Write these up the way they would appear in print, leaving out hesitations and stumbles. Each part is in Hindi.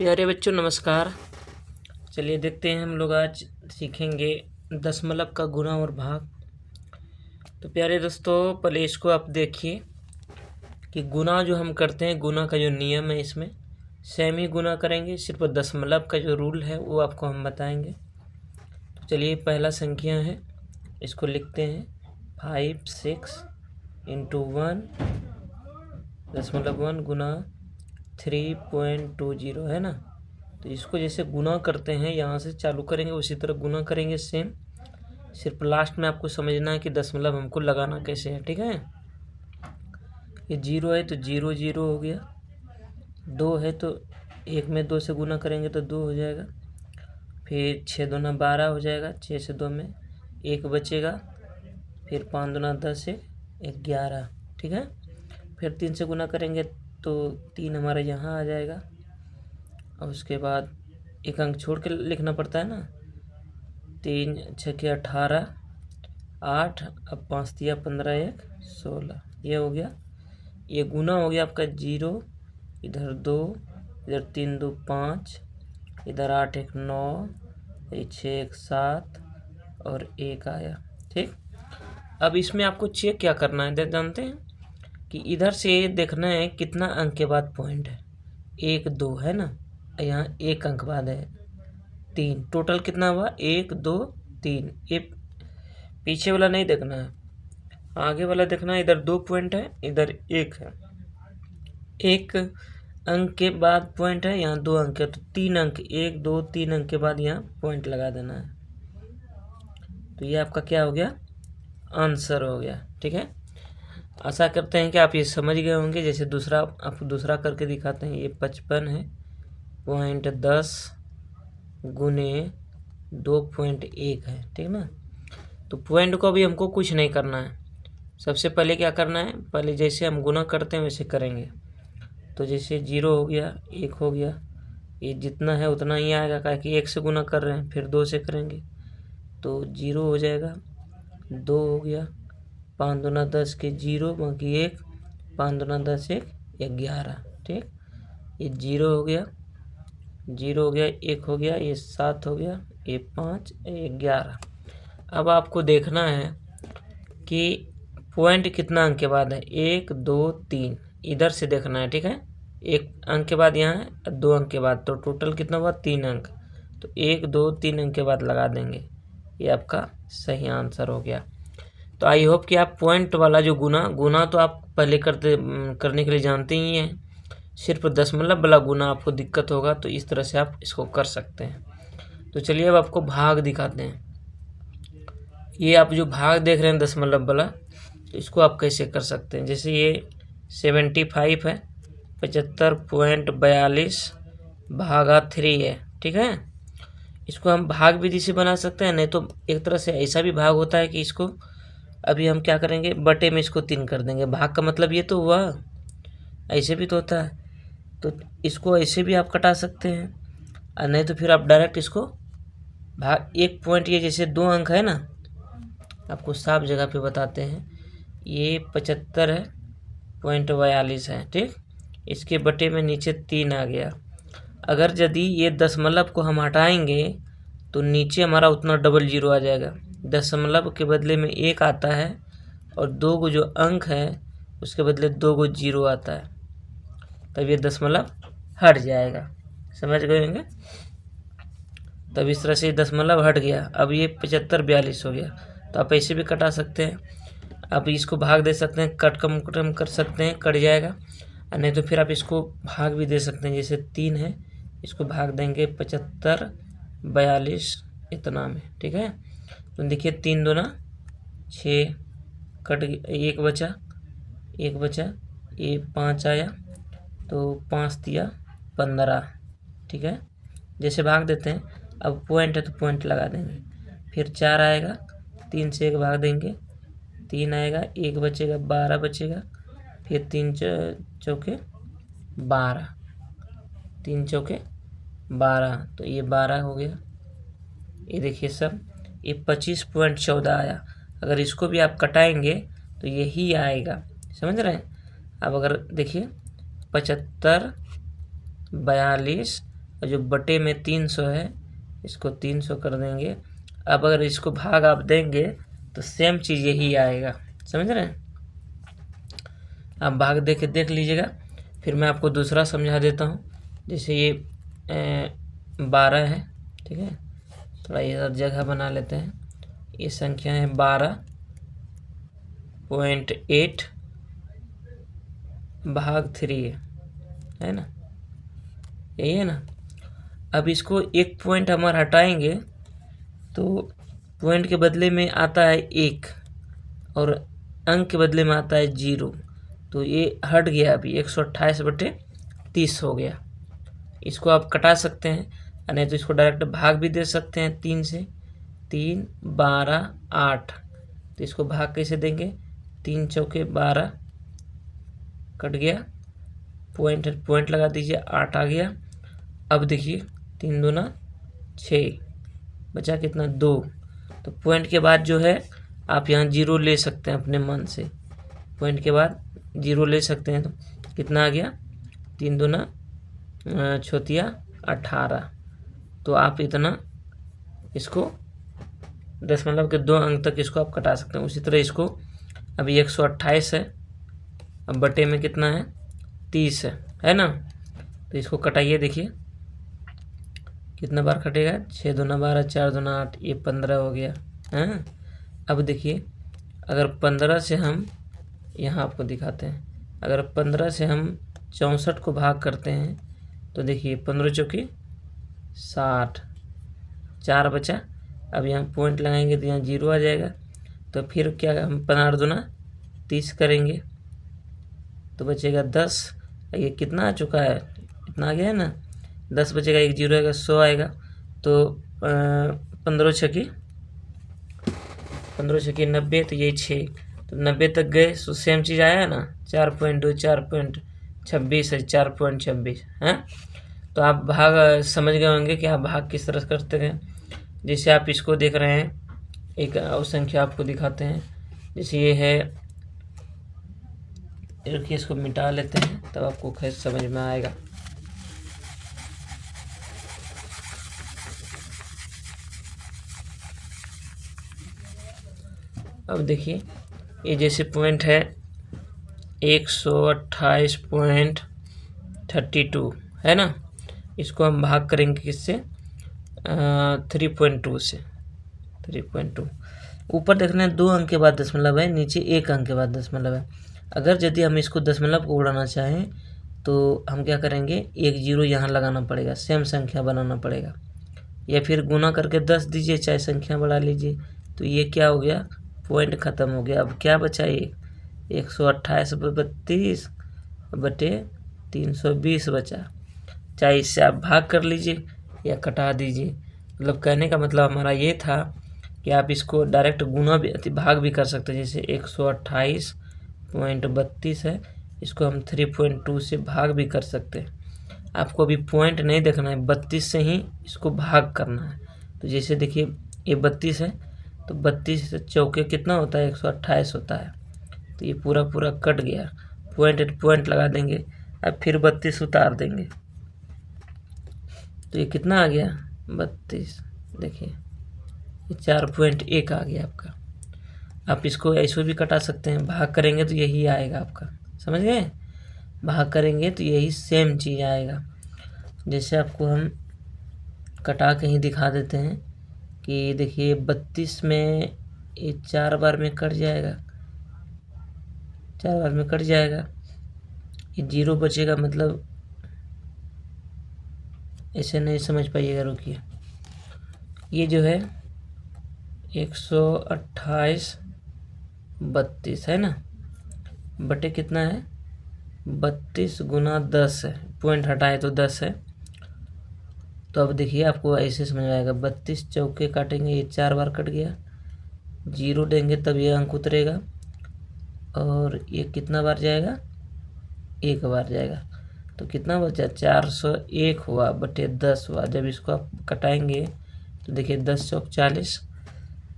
प्यारे बच्चों नमस्कार। चलिए देखते हैं, हम लोग आज सीखेंगे दशमलव का गुणा और भाग। तो प्यारे दोस्तों, पहले इसको आप देखिए कि गुणा जो हम करते हैं, गुणा का जो नियम है इसमें सेम ही गुणा करेंगे, सिर्फ दशमलव का जो रूल है वो आपको हम बताएंगे। तो चलिए, पहला संख्या है, इसको लिखते हैं 5 6 × 1.1 गुना 3.20 है ना। तो इसको जैसे गुना करते हैं यहाँ से चालू करेंगे, उसी तरह गुना करेंगे सेम। सिर्फ लास्ट में आपको समझना है कि दशमलव हमको लगाना कैसे है, ठीक है। ये 0 है तो 0 0 हो गया। 2 है तो 1 में 2 से गुना करेंगे तो 2 हो जाएगा। फिर 6 दूना 12 हो जाएगा, 6 से 2 में 1 बचेगा। फिर 5 दूना 10 है 11, ठीक है। फिर 3 से गुना करेंगे तो 3 हमारा यहाँ आ जाएगा। और उसके बाद एक अंक छोड़ के लिखना पड़ता है ना। 3 6 18, 8, अब 5 दिया 15, 1 16, ये हो गया। ये गुना हो गया आपका 0, इधर 2, इधर 3 2 5, इधर 8 1 9, 6 1 7 और 1 आया, ठीक। अब इसमें आपको चेक क्या करना है, जानते हैं कि इधर से देखना है कितना अंक के बाद पॉइंट है। 1 2 है ना, यहाँ 1 अंक बाद है 3, टोटल कितना हुआ 1 2 3। ये पीछे वाला नहीं देखना है, आगे वाला देखना है। इधर 2 पॉइंट है, इधर 1 है। 1 अंक के बाद पॉइंट है, यहाँ 2 अंक है तो 3 अंक, 1 2 3 अंक के बाद यहाँ पॉइंट लगा देना है। तो ये आपका क्या हो गया, आंसर हो गया, ठीक है। आशा करते हैं कि आप ये समझ गए होंगे। जैसे दूसरा आपको दूसरा करके दिखाते हैं। ये 55 है .10 गुने 2.1 है, ठीक ना। तो पॉइंट को अभी हमको कुछ नहीं करना है। सबसे पहले क्या करना है, पहले जैसे हम गुना करते हैं वैसे करेंगे। तो जैसे 0 हो गया, 1 हो गया, ये जितना है उतना ही आएगा, क्या कि 1 से गुना कर रहे हैं। फिर 2 से करेंगे तो 0 हो जाएगा, 2 हो गया, 5 दूना 10 के 0 बाकी 1, 5 दूना 10 1 11, ठीक। ये 0 हो गया, 0 हो गया, 1 हो गया, ये 7 हो गया, ये 5, ये 11। अब आपको देखना है कि पॉइंट कितना अंक के बाद है, 1 2 3, इधर से देखना है, ठीक है। 1 अंक के बाद यहाँ है, 2 अंक के बाद, तो टोटल कितना हुआ 3 अंक। तो 1 2 3 अंक के बाद लगा देंगे, ये आपका सही आंसर हो गया। तो आई होप कि आप पॉइंट वाला जो गुना तो आप पहले करने के लिए जानते ही हैं। सिर्फ दशमलव वाला गुना आपको दिक्कत होगा, तो इस तरह से आप इसको कर सकते हैं। तो चलिए अब आपको भाग दिखाते हैं। ये आप जो भाग देख रहे हैं दशमलव वाला, तो इसको आप कैसे कर सकते हैं। जैसे ये 75 है, 75.42 भागा 3 है, ठीक है। इसको हम भाग विधि से बना सकते हैं, नहीं तो एक तरह से ऐसा भी भाग होता है कि इसको अभी हम क्या करेंगे, बटे में इसको 3 कर देंगे। भाग का मतलब ये तो हुआ, ऐसे भी तो होता है। तो इसको ऐसे भी आप कटा सकते हैं, और नहीं तो फिर आप डायरेक्ट इसको भाग 1 पॉइंट, ये जैसे 2 अंक है ना, आपको साफ जगह पे बताते हैं। ये 75 है .42 है, ठीक। इसके बटे में नीचे 3 आ गया। अगर यदि ये दशमलव को हम हटाएंगे तो नीचे हमारा उतना डबल 0 आ जाएगा। दशमलव के बदले में 1 आता है, और 2 को जो अंक है उसके बदले 2 को 0 आता है, तब ये दशमलव हट जाएगा। समझ गए होंगे। तब इस तरह से दशमलव हट गया। अब ये 75 42 हो गया। तो आप ऐसे भी कटा सकते हैं। आप इसको भाग दे सकते हैं, कट कम कर सकते हैं, कट जाएगा। और नहीं तो फिर आप इसको भाग भी दे सकते हैं। जैसे 3 है, इसको भाग देंगे 75 42 इतना में, ठीक है। तो देखिए 3 दूना 6, कट 1 बचा, 1 बचा, ये 5 आया, तो 5 दिया 15, ठीक है। जैसे भाग देते हैं, अब पॉइंट है तो पॉइंट लगा देंगे। फिर 4 आएगा, 3 से 1 भाग देंगे, 3 आएगा, 1 बचेगा, 12 बचेगा। फिर 3 चौके 12, 3 चौके 12, तो ये 12 हो गया। ये देखिए सब, ये 25.14 आया। अगर इसको भी आप कटाएंगे तो यही आएगा, समझ रहे हैं। अब अगर देखिए 75 42 और जो बटे में 300 है इसको 300 कर देंगे। अब अगर इसको भाग आप देंगे तो सेम चीज़ यही आएगा, समझ रहे हैं। आप भाग दे के देख लीजिएगा। फिर मैं आपको दूसरा समझा देता हूँ। जैसे ये 12 है, ठीक है, थोड़ा इधर जगह बना लेते हैं। ये संख्या है 12.8 भाग 3 है ना, यही है ना। अब इसको एक पॉइंट हमारा हटाएंगे तो पॉइंट के बदले में आता है 1 और अंक के बदले में आता है 0, तो ये हट गया। अभी 128/30 हो गया। इसको आप कटा सकते हैं, नहीं तो इसको डायरेक्ट भाग भी दे सकते हैं 3 से। 3 12 8, तो इसको भाग कैसे देंगे? 3 चौके 12 कट गया, पॉइंट लगा दीजिए, 8 आ गया। अब देखिए 3 दूना 6, बचा कितना? 2। तो पॉइंट के बाद जो है आप यहाँ 0 ले सकते हैं अपने मन से, पॉइंट के बाद 0 ले सकते हैं। तो कितना आ गया? 3 दूना 18। तो आप इतना इसको दशमलव के 2 अंक तक इसको आप कटा सकते हैं। उसी तरह इसको अभी 128 है, अब बटे में कितना है? 30 है ना। तो इसको कटाइए, देखिए कितना बार कटेगा? 6 दूना 12, 4 दूना 8, ये 15 हो गया है। अब देखिए अगर 15 से हम यहाँ आपको दिखाते हैं, अगर 15 से हम 64 को भाग करते हैं तो देखिए 15 चौकी 60, 4 बचा। अब यहाँ पॉइंट लगाएंगे तो यहाँ 0 आ जाएगा। तो फिर क्या, हम 15 दूना 30 करेंगे तो बचेगा 10। ये कितना आ चुका है? इतना आ गया है ना। 10 बचेगा, 1 0 आएगा, 100 आएगा। तो 15 छकी 90, तो यही 6, तो 90 तक गए। तो सेम चीज़ आया है ना, 4.2 4.26 है, 4.26 है। तो आप भाग समझ गए होंगे कि आप भाग किस तरह करते हैं। जैसे आप इसको देख रहे हैं, एक और संख्या आपको दिखाते हैं। जैसे ये है, रुकिए इसको मिटा लेते हैं तब आपको खैर समझ में आएगा। अब देखिए ये जैसे पॉइंट है 128.32 है ना। इसको हम भाग करेंगे किससे? 3.2 से। 3.2 ऊपर देखना है 2 अंक के बाद दशमलव है, नीचे 1 अंक के बाद दशमलव है। अगर यदि हम इसको दशमलव को उड़ाना चाहें तो हम क्या करेंगे? 1 0 यहाँ लगाना पड़ेगा, सेम संख्या बनाना पड़ेगा, या फिर गुना करके 10 दीजिए, चाहे संख्या बढ़ा लीजिए। तो ये क्या हो गया? पॉइंट ख़त्म हो गया। अब क्या बचा? ये 128/32 बटे 320 बचा। चाहे इससे आप भाग कर लीजिए या कटा दीजिए। मतलब कहने का मतलब हमारा ये था कि आप इसको डायरेक्ट गुना भी भाग भी कर सकते हैं। जैसे 128.32 है, इसको हम 3.2 से भाग भी कर सकते हैं। आपको अभी पॉइंट नहीं देखना है, 32 से ही इसको भाग करना है। तो जैसे देखिए ये 32 है, तो 32 से चौके कितना होता है? 128 होता है। तो ये पूरा कट गया, पॉइंट लगा देंगे। अब फिर 32 उतार देंगे तो ये कितना आ गया? 32। देखिए ये 4.1 आ गया आपका। आप इसको ऐसे भी कटा सकते हैं, भाग करेंगे तो यही आएगा आपका, समझ गए। भाग करेंगे तो यही सेम चीज़ आएगा। जैसे आपको हम कटा के ही दिखा देते हैं कि देखिए 32 में ये 4 बार में कट जाएगा, 4 बार में कट जाएगा, ये 0 बचेगा। मतलब ऐसे नहीं समझ पाइएगा, रुकिए। ये जो है 128/32 है ना, बटे कितना है? 32 गुना 10 है, पॉइंट हटाए तो 10 है। तो अब देखिए आपको ऐसे समझ में आएगा। 32 चौके काटेंगे, ये 4 बार कट गया, 0 देंगे तब ये अंक उतरेगा, और ये कितना बार जाएगा? 1 बार जाएगा। तो कितना बचा? 401 हुआ बटे 10 हुआ। जब इसको आप कटाएंगे तो देखिए 10 चौक 40,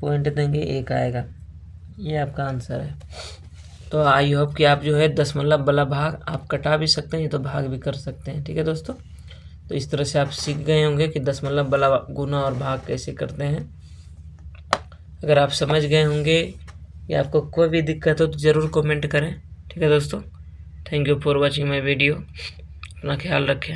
पॉइंट देंगे 1 आएगा। ये आपका आंसर है। तो आई होप कि आप जो है दशमलव वाला भाग आप कटा भी सकते हैं, ये तो भाग भी कर सकते हैं। ठीक है दोस्तों, तो इस तरह से आप सीख गए होंगे कि दशमलव वाला गुना और भाग कैसे करते हैं। अगर आप समझ गए होंगे या आपको कोई भी दिक्कत हो तो ज़रूर कमेंट करें। ठीक है दोस्तों, thank you for watching my video. अपना ख्याल रखें।